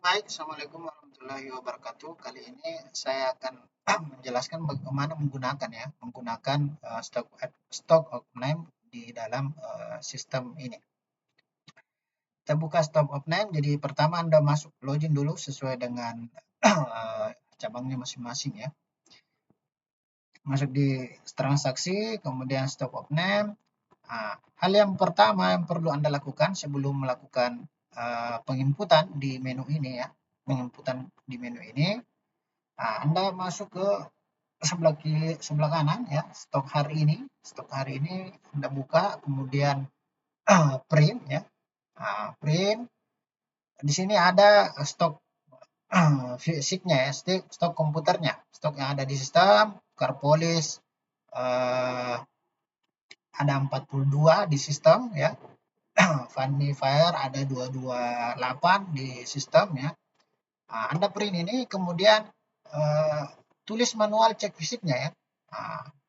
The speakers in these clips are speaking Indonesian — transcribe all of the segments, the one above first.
Baik, Assalamualaikum warahmatullahi wabarakatuh. Kali ini saya akan menjelaskan bagaimana menggunakan stock of name di dalam sistem ini. Kita buka stock of name. Jadi pertama Anda masuk login dulu sesuai dengan cabangnya masing-masing ya. Masuk di transaksi, kemudian stock of name. Hal yang pertama yang perlu Anda lakukan sebelum melakukan penginputan di menu ini ya, Anda masuk ke sebelah kanan ya, stok hari ini Anda buka, kemudian print ya, print. Di sini ada stok fisiknya ya, stok komputernya, stok yang ada di sistem, Carpolis ada 42 di sistem ya. Fire ada 228 di sistem ya. Anda print ini, kemudian tulis manual cek fisiknya ya.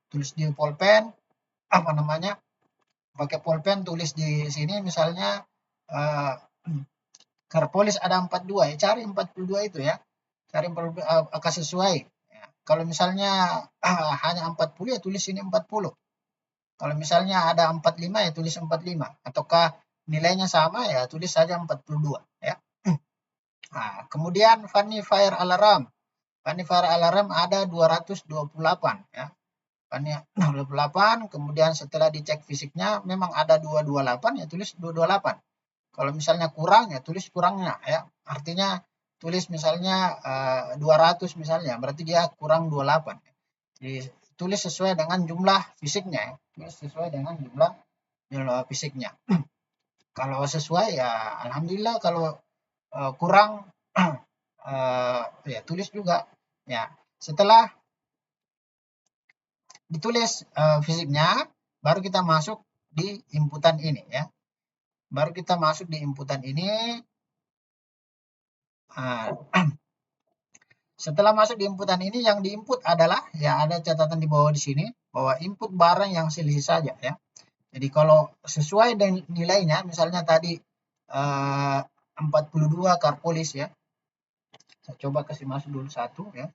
Tulis di pulpen, pakai pulpen, tulis di sini misalnya Carpolis ada 42 ya, cari 42 itu ya. Cari akan sesuai. Ya. Kalau misalnya hanya 40 ya tulis ini 40. Kalau misalnya ada 45 ya tulis 45. Ataukah nilainya sama ya tulis saja 42 ya. Kemudian Funny Fire Alarm. Funny Fire Alarm ada 228 ya. Funny 28, kemudian setelah dicek fisiknya memang ada 228 ya tulis 228. Kalau misalnya kurang ya tulis kurangnya ya. Artinya tulis misalnya 200 misalnya, berarti dia kurang 28. Jadi tulis sesuai dengan jumlah fisiknya ya. Tulis sesuai dengan jumlah fisiknya. Kalau sesuai ya alhamdulillah, kalau kurang ya tulis juga ya. Setelah ditulis fisiknya, baru kita masuk di inputan ini ya. Setelah masuk di inputan ini, yang diinput adalah ya ada catatan di bawah di sini bahwa input barang yang selisih saja ya. Jadi kalau sesuai dengan nilainya, misalnya tadi 42 Carpolis ya. Saya coba kasih masuk dulu satu ya.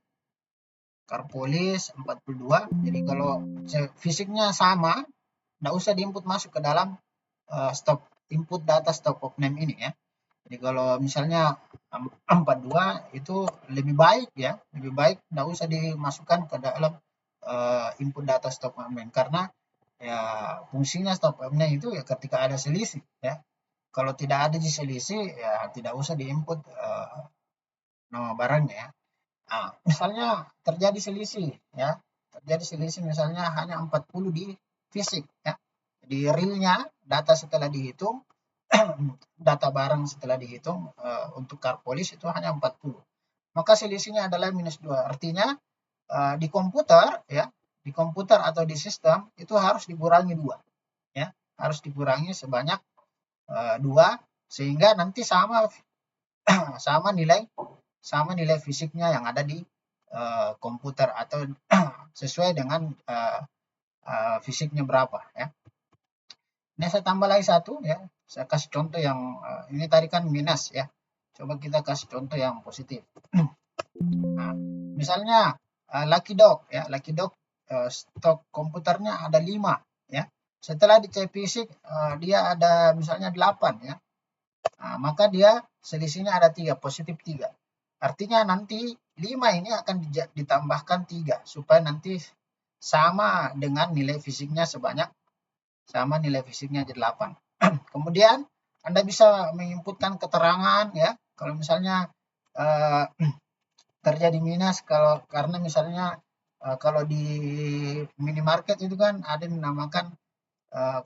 Carpolis 42. Jadi kalau fisiknya sama, nggak usah diinput masuk ke dalam input data stock of name ini ya. Jadi kalau misalnya 42 itu lebih baik ya, nggak usah dimasukkan ke dalam input data stock of name, karena ya fungsinya stock of name itu ya ketika ada selisih ya. Kalau tidak ada di selisih ya tidak usah diinput nama barangnya ya. Misalnya terjadi selisih ya, misalnya hanya 40 di fisik ya. Di realnya data setelah dihitung data barang setelah dihitung untuk Carpolis itu hanya 40. Maka selisihnya adalah -2. Artinya di komputer atau di sistem itu harus dikurangi 2 ya. Harus dikurangi sebanyak 2 sehingga nanti sama nilai fisiknya yang ada di komputer, atau sesuai dengan fisiknya berapa ya. Ini saya tambah lagi satu ya. Saya kasih contoh yang ini tadi kan minus ya. Coba kita kasih contoh yang positif. Misalnya Lucky Dog ya. Lucky Dog stok komputernya ada 5 ya. Setelah dicek fisik dia ada misalnya 8 ya. Maka dia selisihnya ada 3, positif 3. Artinya nanti 5 ini akan ditambahkan 3 supaya nanti sama dengan nilai fisiknya sama nilai fisiknya 8. Kemudian Anda bisa menginputkan keterangan ya. Kalau misalnya terjadi minus karena misalnya kalau di minimarket itu kan ada yang dinamakan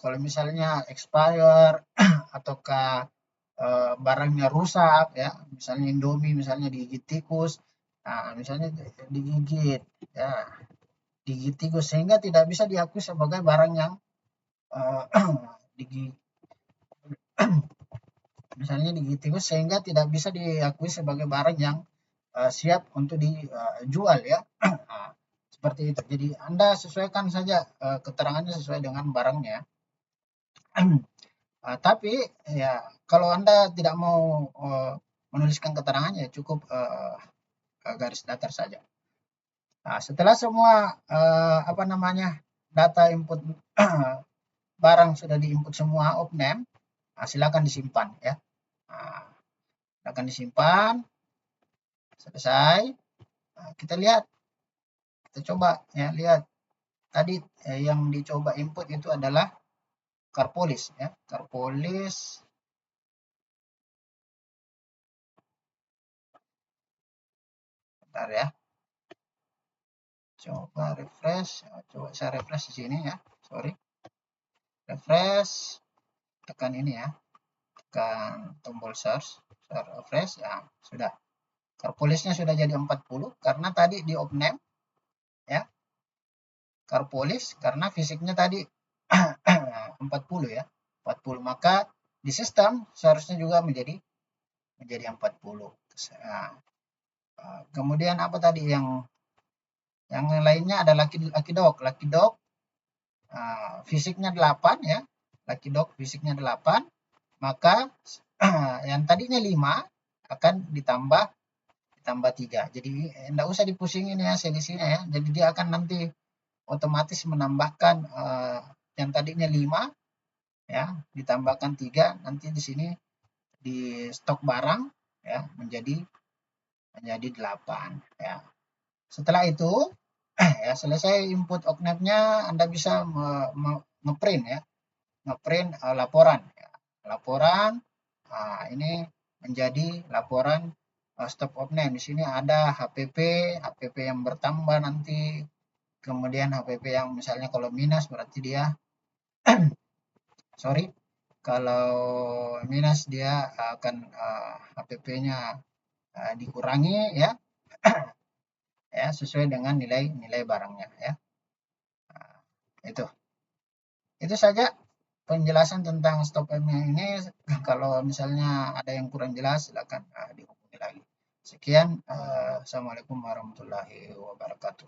kalau misalnya expire ataukah barangnya rusak ya, misalnya Indomie misalnya digigit tikus, misalnya digigit tikus sehingga tidak bisa diakui sebagai barang yang misalnya digigit tikus sehingga tidak bisa diakui sebagai barang yang siap untuk dijual ya. Seperti itu. Jadi Anda sesuaikan saja keterangannya sesuai dengan barangnya. Tapi ya kalau Anda tidak mau menuliskan keterangannya cukup garis datar saja. Nah, setelah semua data input barang sudah diinput semua opname, silakan disimpan ya. Nah, silakan disimpan. Selesai. Nah, kita lihat, kita coba ya, lihat tadi yang dicoba input itu adalah Carpolis ya, Carpolis. Bentar ya. Coba refresh, coba saya refresh di sini ya. Sorry. Refresh, tekan ini ya. Tekan tombol search, refresh ya, sudah. Carpolisnya sudah jadi 40 karena tadi di opname ya. Carpolis karena fisiknya tadi 40 ya. 40, maka di sistem seharusnya juga menjadi 40. Nah, kemudian apa tadi yang lainnya ada Lucky Dog fisiknya 8 ya. Lucky Dog fisiknya 8, maka yang tadinya 5 akan ditambah 3. Jadi enggak usah dipusingin ya selisihnya ya. Jadi dia akan nanti otomatis menambahkan yang tadinya 5 ya, ditambahkan 3, nanti di sini di stok barang ya menjadi 8 ya. Setelah itu ya selesai input oknetnya, Anda bisa ngeprint ya. Ngeprint laporan ya. Laporan ini menjadi laporan stop okname. Di sini ada HPP yang bertambah nanti. Kemudian HPP yang misalnya kalau minus berarti dia sorry, kalau minus dia akan HPP-nya dikurangi ya. Ya, sesuai dengan nilai barangnya ya. Itu saja penjelasan tentang stop ini. Kalau misalnya ada yang kurang jelas silakan dihubungi lagi. Sekian, assalamualaikum warahmatullahi wabarakatuh.